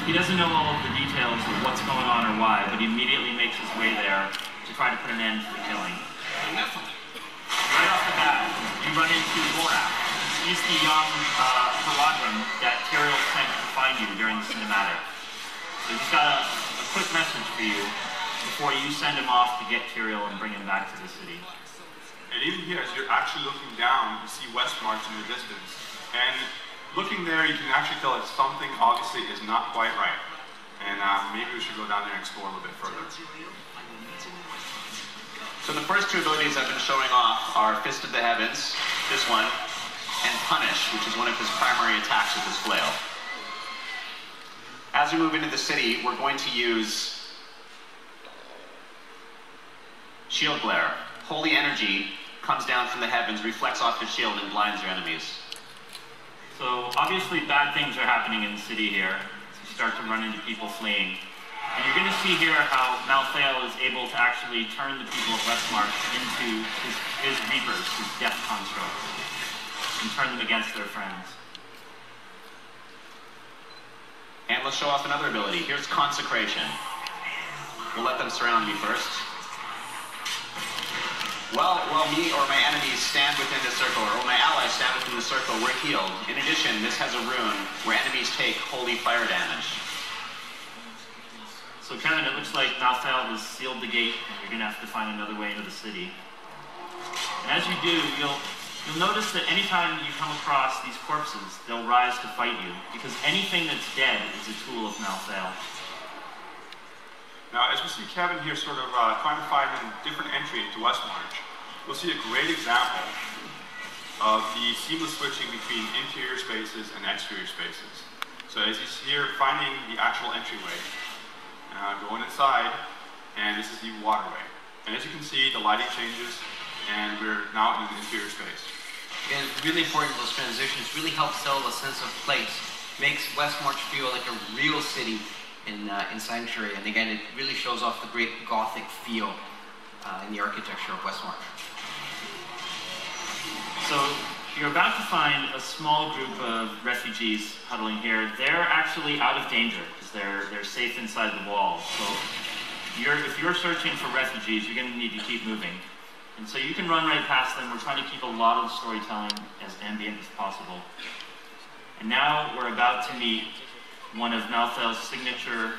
He doesn't know all of the details of what's going on or why, but he immediately makes his way there to try to put an end to the killing. Right off the bat, you run into Borat. He's the young Haradrim that Tyrael sent to find you during the cinematic. So he's got a quick message for you before you send him off to get Tyrael and bring him back to the city. And even here, as you're actually looking down, you see Westmarch in the distance. And looking there, you can actually tell that something obviously is not quite right. And maybe we should go down there and explore a little bit further. So the first two abilities I've been showing off are Fist of the Heavens, this one, and Punish, which is one of his primary attacks with his flail. As we move into the city, we're going to use Shield Glare. Holy energy comes down from the heavens, reflects off your shield, and blinds your enemies. So obviously bad things are happening in the city here. You start to run into people fleeing. And you're going to see here how Malthael is able to actually turn the people of Westmarch into his reapers, his death constructs, and turn them against their friends. And let's show off another ability. Here's Consecration. We'll let them surround me first. Well, me or my enemies stand within the circle, or my allies stand within the circle, we're healed. In addition, this has a rune where enemies take holy fire damage. So Kevin, it looks like Malthael has sealed the gate, and you're going to have to find another way into the city. And as you do, you'll notice that anytime you come across these corpses, they'll rise to fight you, because anything that's dead is a tool of Malthael. Now, as we see Kevin here sort of trying to find a different entry into Westmarch, we'll see a great example of the seamless switching between interior spaces and exterior spaces. So as he's here finding the actual entryway, going inside, and this is the waterway. And as you can see, the lighting changes, and we're now in an interior space. Again, it's really important, those transitions really help sell a sense of place. Makes Westmarch feel like a real city in Sanctuary, and again, it really shows off the great Gothic feel in the architecture of Westmarch. So you're about to find a small group of refugees huddling here. They're actually out of danger because they're safe inside the wall. So if you're searching for refugees, you're going to need to keep moving. And so you can run right past them. We're trying to keep a lot of the storytelling as ambient as possible. And now we're about to meet one of Malthael's signature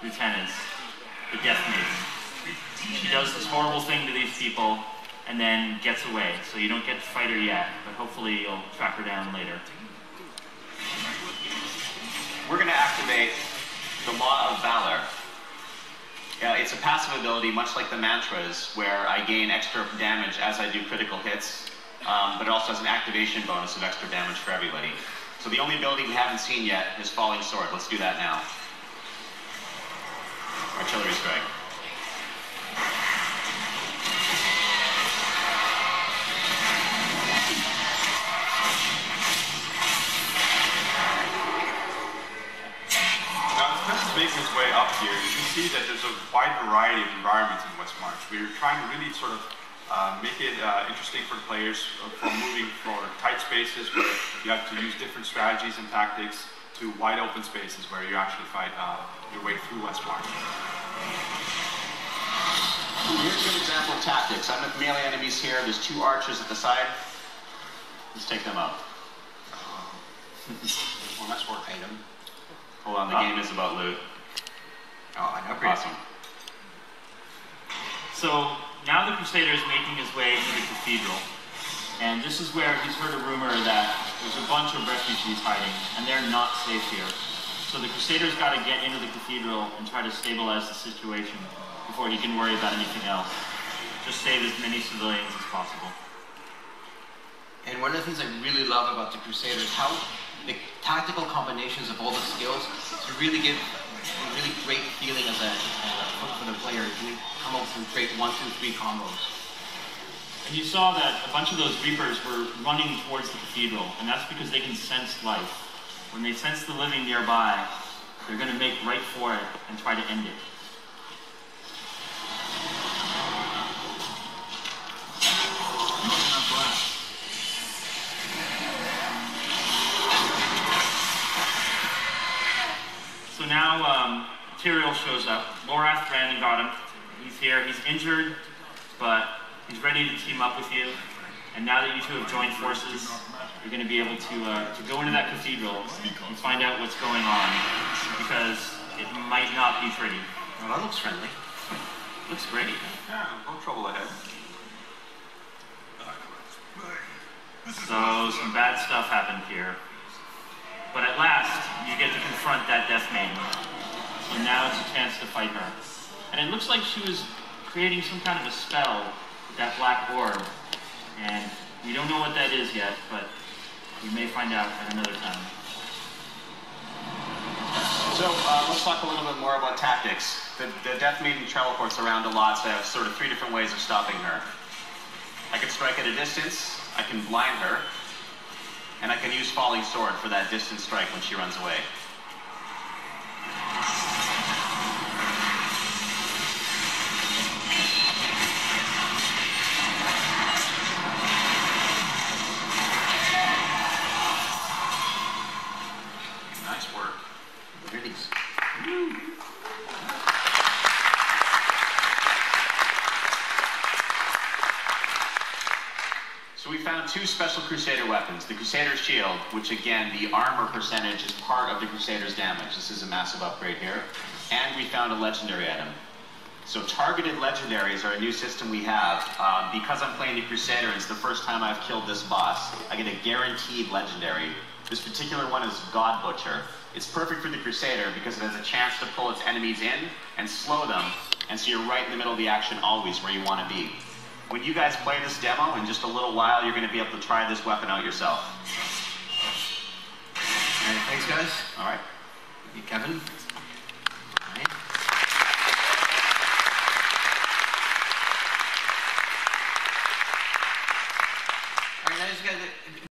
lieutenants, the Death Maiden. She does this horrible thing to these people and then gets away. So you don't get to fight her yet, but hopefully you'll track her down later. We're going to activate the Law of Valor. It's a passive ability, much like the mantras, where I gain extra damage as I do critical hits, but it also has an activation bonus of extra damage for everybody. So the only ability we haven't seen yet is Falling Sword. Let's do that now. Artillery Strike. Now, as Chris is making his way up here, you can see that there's a wide variety of environments in Westmarch. We're trying to really sort of make it interesting for the players from moving for tight spaces where you have to use different strategies and tactics to wide open spaces where you actually fight your way through Westmarch. Here's a good example of tactics. I'm with melee enemies here. There's two archers at the side. Let's take them out. Well, that's work item. Hold on, the game is about loot. Oh, I know. Awesome. So now the Crusader is making his way to the cathedral. And this is where he's heard a rumor that there's a bunch of refugees hiding, and they're not safe here. So the Crusader's got to get into the cathedral and try to stabilize the situation before he can worry about anything else. Just save as many civilians as possible. And one of the things I really love about the Crusader is how the tactical combinations of all the skills to really give a really great feeling as for the player. You can come up with some great 1, 2, 3 combos. And you saw that a bunch of those Reapers were running towards the cathedral, and that's because they can sense life. When they sense the living nearby, they're going to make right for it and try to end it. So So now Tyrael shows up. Lorath ran and got him. He's here. He's injured, but he's ready to team up with you. And now that you two have joined forces, you're going to be able to go into that cathedral and find out what's going on, because it might not be pretty. Well, that looks friendly. Looks great. Yeah, no trouble ahead. So some bad stuff happened here. But at last, you get to confront that Death Maiden. So now it's a chance to fight her. And it looks like she was creating some kind of a spell with that black orb. And we don't know what that is yet, but we may find out at another time. So let's talk a little bit more about tactics. The Death Maiden teleports around a lot, so I have sort of 3 different ways of stopping her. I can strike at a distance, I can blind her, and I can use Falling Sword for that distance strike when she runs away. Nice work. Release. So we found 2 special Crusader weapons. The Crusader's Shield, which again, the armor percentage is part of the Crusader's damage. This is a massive upgrade here. And we found a legendary item. So targeted legendaries are a new system we have. Because I'm playing the Crusader and it's the first time I've killed this boss, I get a guaranteed legendary. This particular one is God Butcher. It's perfect for the Crusader because it has a chance to pull its enemies in and slow them, and so you're right in the middle of the action always where you want to be. When you guys play this demo, in just a little while, you're going to be able to try this weapon out yourself. All right, thanks, guys. All right. You, Kevin. All right. All right, now you guys.